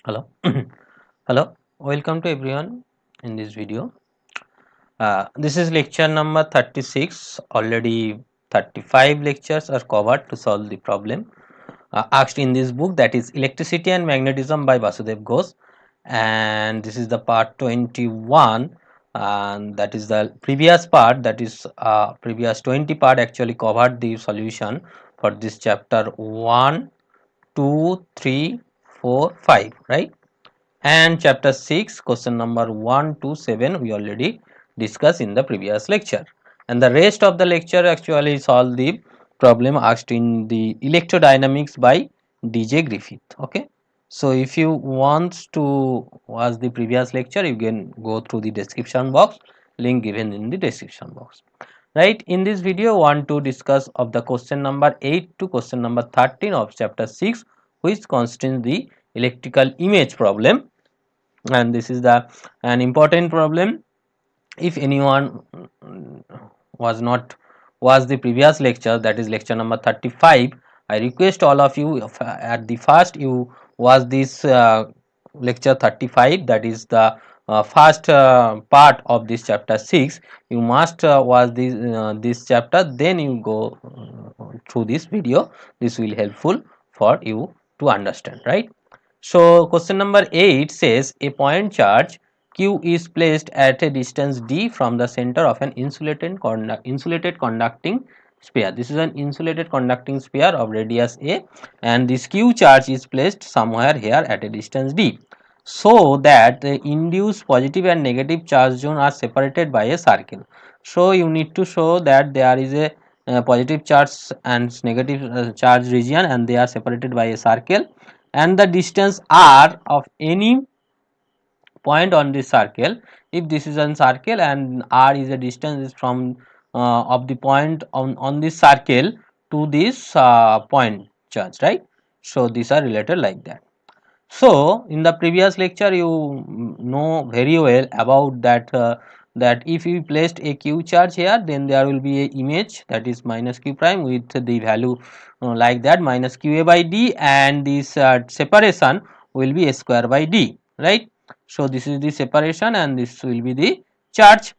Hello. Hello, welcome to everyone in this video. This is lecture number 36. Already 35 lectures are covered to solve the problem asked in this book, that is Electricity and Magnetism by Vasudev Ghosh, and this is the part 21, and that is the previous part, that is previous 20 part actually covered the solution for this chapter 1, 2, 3, 4, 5, right? And chapter 6 question number 1 to 7 we already discussed in the previous lecture, and the rest of the lecture actually solve the problem asked in the electrodynamics by DJ Griffith. Okay, so if you want to watch the previous lecture, you can go through the description box, link given in the description box. Right, in this video want to discuss of the question number 8 to question number 13 of chapter 6, which constitutes the electrical image problem, and this is the an important problem. If anyone was not was the previous lecture, that is lecture number 35, I request all of you, at the first you watch this lecture 35, that is the first part of this chapter 6. You must watch this chapter, then you go through this video. This will helpful for you to understand, right? So question number 8 says a point charge Q is placed at a distance d from the center of an insulated conducting sphere. This is an insulated conducting sphere of radius a, and this Q charge is placed somewhere here at a distance d, so that the induced positive and negative charge zone are separated by a circle. So you need to show that there is a positive charge and negative charge region, and they are separated by a circle, and the distance r of any point on this circle. If this is a circle and r is a distance is from of the point on this circle to this point charge, right? So these are related like that. So in the previous lecture you know very well about that, that if you placed a q charge here, then there will be a image, that is minus q prime with the value like that, minus qa by d, and this separation will be a square by d, right? So this is the separation and this will be the charge.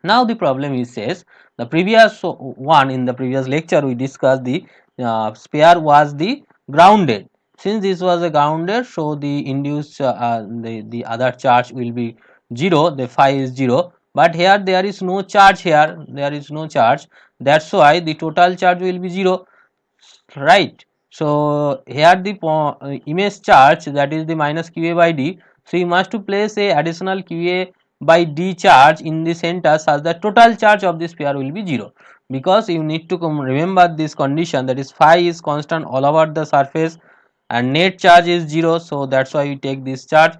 Now the problem is, says the previous one, in the previous lecture we discussed the sphere was the grounded. Since this was a grounded, so the induced the other charge will be 0, the phi is 0, but here there is no charge, here there is no charge, that's why the total charge will be 0, right? So here the image charge, that is the minus qa by d, so you must to place a additional qa by d charge in the center such that total charge of the sphere will be 0, because you need to remember this condition, that is phi is constant all over the surface and net charge is 0, so that's why you take this charge.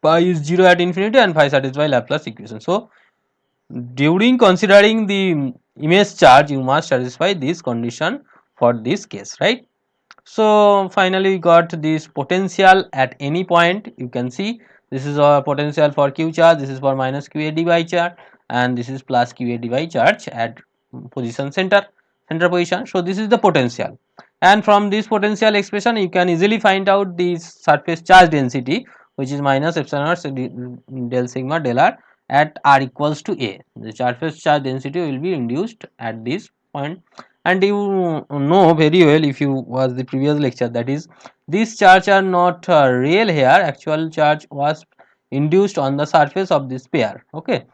Pi is 0 at infinity and phi satisfy Laplace equation. So during considering the image charge, you must satisfy this condition for this case, right? So finally we got this potential at any point. You can see this is our potential for q charge, this is for minus qa by charge, and this is plus qa by charge at position center position. So this is the potential, and from this potential expression you can easily find out the surface charge density, which is minus epsilon naught del sigma del r at r equals to a. The surface charge density will be induced at this point, and you know very well if you watch the previous lecture, that is these charge are not real here, actual charge was induced on the surface of this pair. Okay,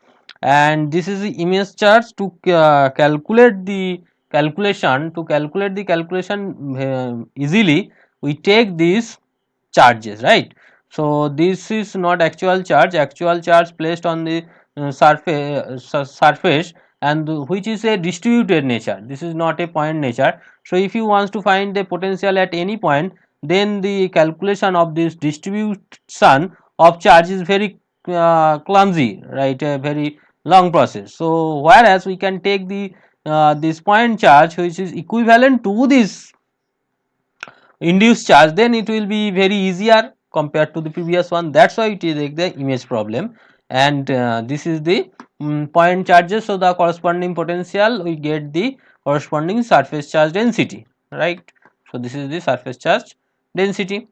and this is the image charge. To calculate the calculation easily, we take these charges, right? So this is not actual charge placed on the surface, and which is a distributed nature, this is not a point nature. So if you want to find the potential at any point, then the calculation of this distribution of charge is very clumsy, right? A very long process. So whereas we can take the this point charge which is equivalent to this induced charge, then it will be very easier compared to the previous one. That's why it is like the image problem, and this is the point charges. So the corresponding potential, we get the corresponding surface charge density, right? So this is the surface charge density.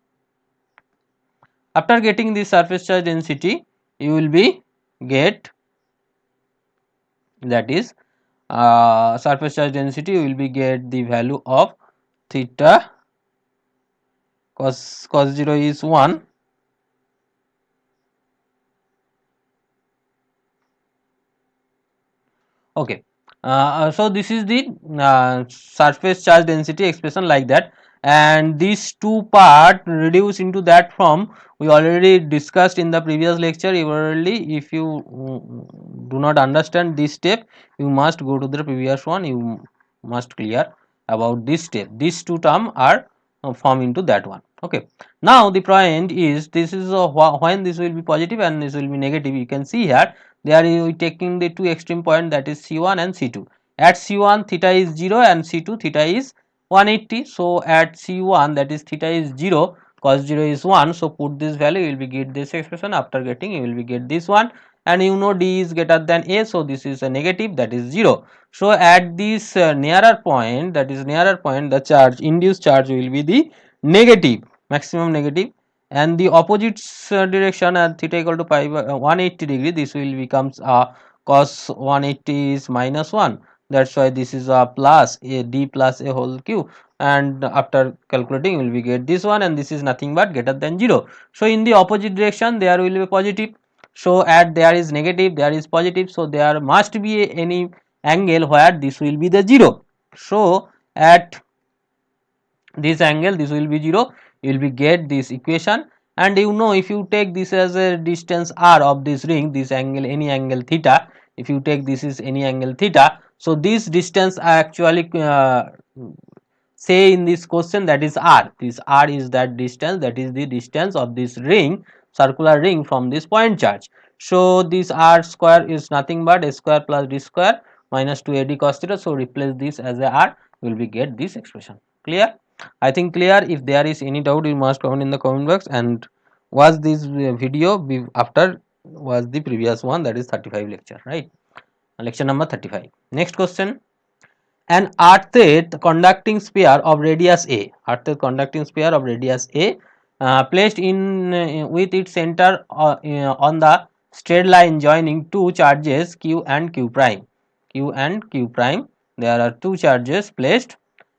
After getting this surface charge density, you will be get, that is surface charge density, you will be get the value of theta cos 0 is 1. Okay. So this is the surface charge density expression like that, and these two part reduce into that form we already discussed in the previous lecture. Eventually, if you do not understand this step, you must go to the previous one. You must clear about this step. These two term are form into that one. Okay. Now the point is, this is when this will be positive and this will be negative. You can see here, there you taking the two extreme point, that is C1 and C2. At C1 theta is 0 and C2 theta is 180. So at C1, that is theta is 0, cos 0 is 1. So put this value, you will be get this expression. After getting, you will be get this one, and you know D is greater than A, so this is a negative, that is 0. So at this nearer point, that is nearer point, the charge, induced charge will be the negative, maximum negative, and the opposite direction at theta equal to pi by 180 degree, this will becomes cos 180 is minus 1. That's why this is a plus a d plus a whole cube, and after calculating we will be get this one, and this is nothing but greater than 0. So in the opposite direction there will be positive. So at there is negative, there is positive, so there must be any angle where this will be the 0. So at this angle, this will be 0, you will be get this equation. And you know, if you take this as a distance r of this ring, this angle, any angle theta, if you take this is any angle theta, so this distance actually say in this question, that is r. This r is that distance, that is the distance of this ring, circular ring, from this point charge. So this r square is nothing but a square plus d square minus 2ad cos theta. So replace this as a r, will be get this expression. Clear? I think clear. If there is any doubt, you must comment in the comment box, and watch this video after was the previous one, that is 35 lecture, right? Lecture number 35. Next question. An earthed conducting sphere of radius a, placed in with its center on the straight line joining two charges q and q prime. There are two charges placed.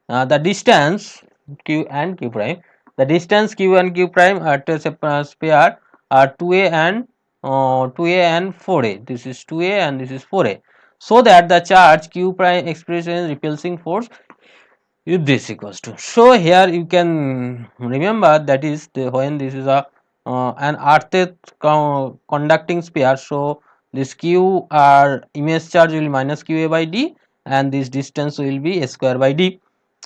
The distance q and q prime, at a sphere are 2a and 4a. This is 2a and this is 4a, so that the charge q prime expresses repulsing force if this equals to. So here you can remember, that is when this is a an earthed conducting sphere, so this q are image charge will be minus qa by d, and this distance will be a square by d.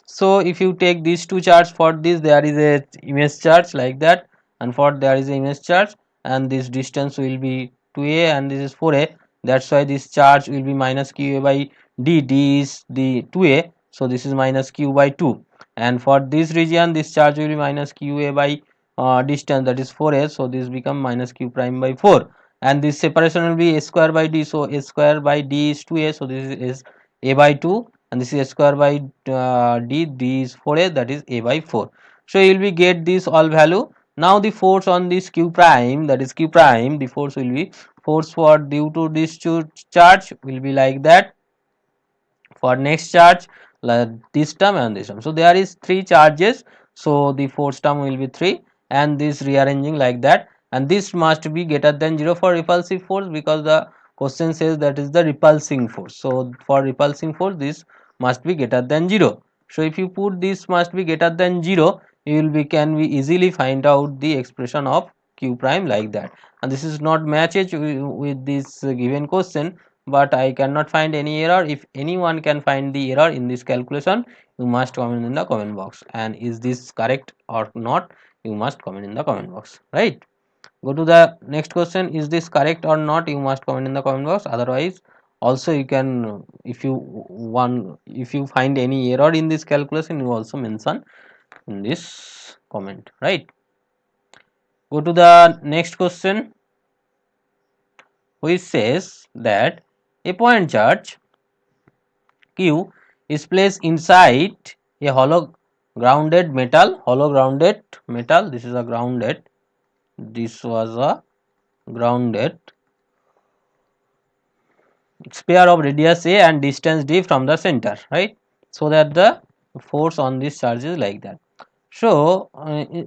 So if you take these two charge, for this there is a image charge like that, and for there is a image charge, and this distance will be 2a and this is 4a. That's why this charge will be minus qa by d. D is the 2a, so this is minus q by 2, and for this region this charge will be minus qa by distance, that is 4a, so this become minus q prime by 4, and this separation will be a square by d, so a square by d is 2a, so this is a by 2, and this is a square by d is 4a, that is a by 4. So you will be get this all value. Now the force on this q prime, that is q prime, the force will be, force for due to this charge will be like that. For next charge, like this term and this term, so there is three charges, so the force term will be 3, and this rearranging like that, and this must be greater than 0 for repulsive force, because the question says that is the repulsing force. So for repulsing force this must be greater than 0. So if you put this must be greater than 0, you will be can be easily find out the expression of q prime like that, and this is not matches with this given question, but I cannot find any error. If anyone can find the error in this calculation, you must comment in the comment box, and is this correct or not, you must comment in the comment box, right? Go to the next question. Is this correct or not, you must comment in the comment box. Otherwise also you can, if you want, if you find any error in this calculation, you also mention in this comment, right? Go to the next question, which says that a point charge q is placed inside a hollow grounded metal, this is a grounded this was a grounded sphere of radius a and distance d from the center, right? So that the force on this charge is like that. So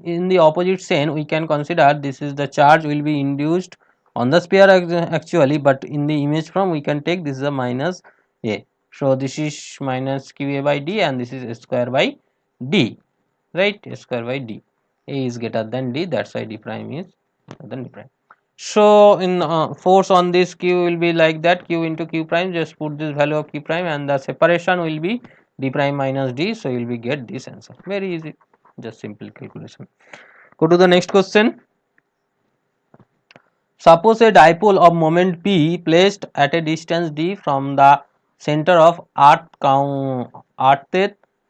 in the opposite sign we can consider this is the charge will be induced on the sphere actually, but in the image form we can take this is a minus a. So this is minus qa by d and this is a square by d, right? A square by d. A is greater than d, that's why d prime is greater than d prime. So in force on this q will be like that, q into q prime, just put this value of q prime and the separation will be d prime minus d, so you will be get this answer. Very easy, just simple calculation. Go to the next question. Suppose a dipole of moment p placed at a distance d from the center of earth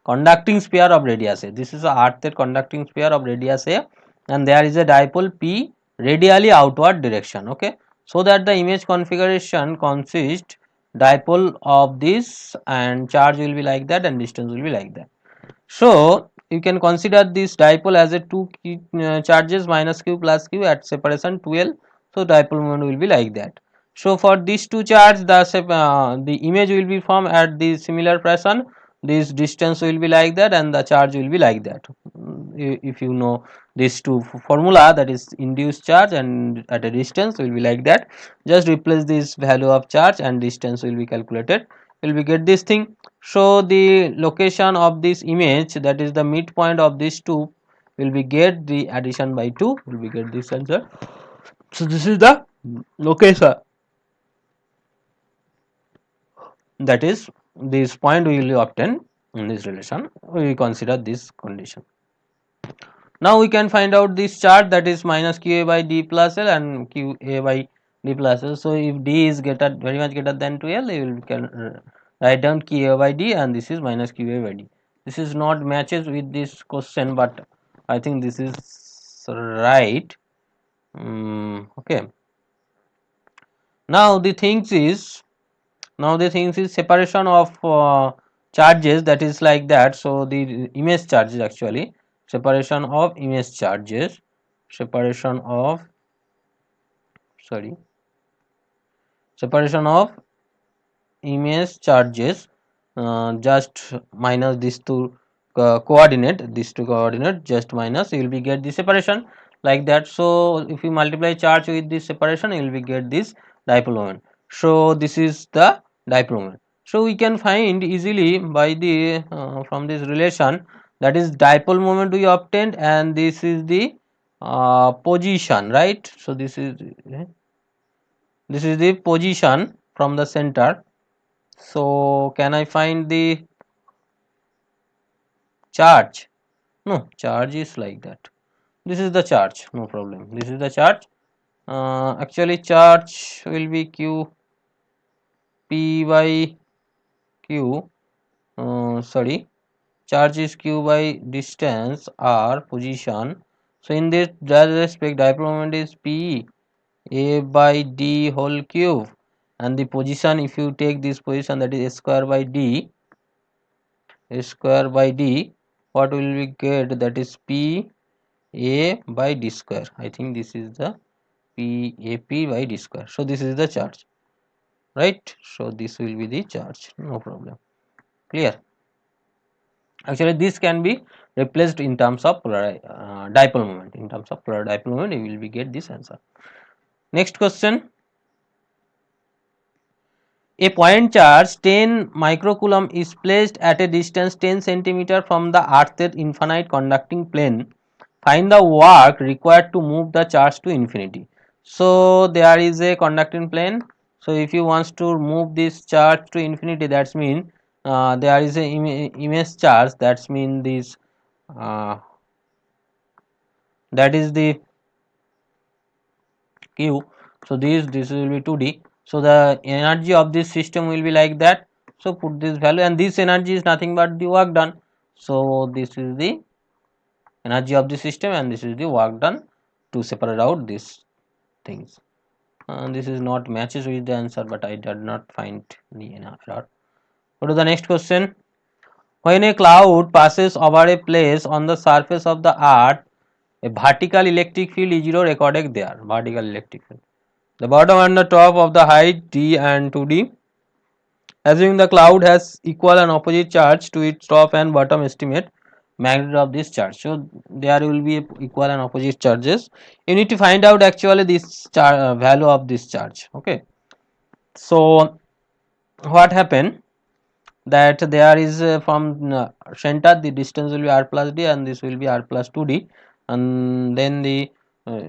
conducting sphere of radius a. This is a earth conducting sphere of radius a and there is a dipole p radially outward direction, okay. So that the image configuration consists dipole of this and charge will be like that and distance will be like that. So you can consider this dipole as a two charges minus q plus q at separation 2l. So dipole moment will be like that. So for these two charges, the image will be formed at the similar fashion. This distance will be like that and the charge will be like that. If you know these two formula, that is induced charge and at a distance will be like that. Just replace this value of charge and distance will be calculated. Will be get this thing. So the location of this image, that is the midpoint of these two, will be get the addition by 2 will be get this answer. So this is the location, that is this point we will obtain in this relation. We consider this condition. Now we can find out this chart, that is minus qa by d plus l and qa by d plus l. So if d is very much greater than 2l, you can write down qa by d and this is minus qa by d. This is not matches with this question, but I think this is right. Okay. Now the things is separation of charges, that is like that. So the image charges actually, separation of image charges, separation of separation of image charges, just minus these two coordinate, just minus, you will be get the separation like that. So if you multiply charge with this separation, you will be get this dipole moment. So this is the dipole moment. So we can find easily by the from this relation, that is dipole moment we obtained and this is the position, right? So this is the position from the center. So can I find the charge? No, charge is like that. This is the charge, no problem. This is the charge. Actually charge will be q p by q. Sorry, charge is q by distance r position. So in this respect, dipole moment is p a by d whole cube, and the position, if you take this position, that is a square by d, what will we get, that is p a by d square. I think this is the p a p by d square. So this is the charge, right? So this will be the charge, no problem. Clear? Actually this can be replaced in terms of dipole moment. In terms of polar dipole moment, you will be get this answer. Next question. A point charge 10 microcoulomb is placed at a distance 10 centimeter from the Earth's infinite conducting plane. Find the work required to move the charge to infinity. So there is a conducting plane. So if you want to move this charge to infinity, that means there is a image charge. That means this that is the q. So this will be 2d. So the energy of this system will be like that. So put this value, and this energy is nothing but the work done. So this is the energy of the system and this is the work done to separate out these things. This is not matches with the answer, but I did not find the error. Go to the next question. When a cloud passes over a place on the surface of the earth, a vertical electric field E0 recorded there, vertical electric field. The bottom and the top of the height d and 2d. Assuming the cloud has equal and opposite charge to its top and bottom, estimate magnitude of this charge. So there will be equal and opposite charges. You need to find out actually this value of this charge. Okay. So what happened, that there is from center the distance will be r plus d and this will be r plus 2d, and then the uh,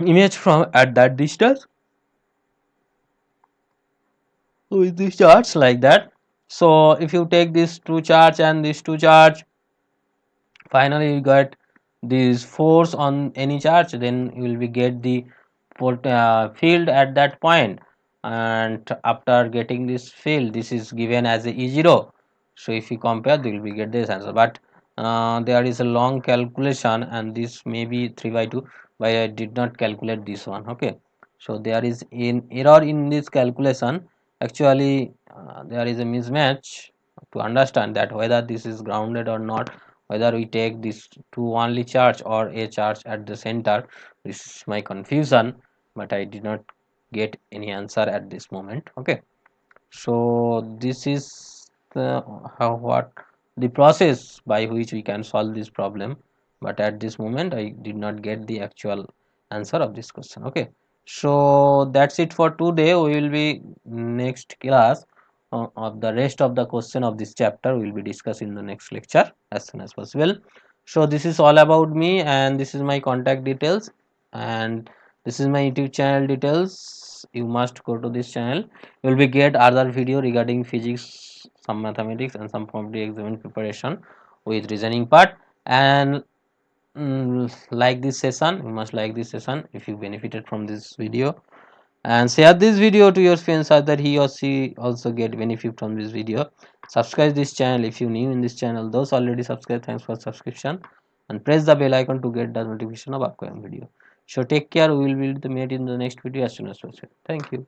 image from at that distance with this charge like that. So if you take this two charge and this two charge, finally you get this force on any charge, then you will be get the field at that point. And after getting this field, this is given as a E0. So if you compare, you will be get this answer. But there is a long calculation and this may be 3 by 2, but I did not calculate this one. Okay, so there is an error in this calculation. Actually there is a mismatch to understand that whether this is grounded or not, whether we take this two only charge or a charge at the center. This is my confusion, but I did not get any answer at this moment. Okay, so this is what the process by which we can solve this problem, but at this moment I did not get the actual answer of this question. Okay, so that's it for today. We will be next class of the rest of the question of this chapter we will be discussing in the next lecture as soon as possible. So this is all about me, and this is my contact details, and this is my YouTube channel details. You must go to this channel. You will be get other video regarding physics, some mathematics and some competitive exam preparation with reasoning part. And like this session, you must like this session if you benefited from this video, and share this video to your friends so that he or she also get benefit from this video. Subscribe this channel if you new in this channel. Those already subscribed, thanks for subscription, and press the bell icon to get the notification of upcoming video. So take care. We will be meet in the next video as soon as possible. Thank you.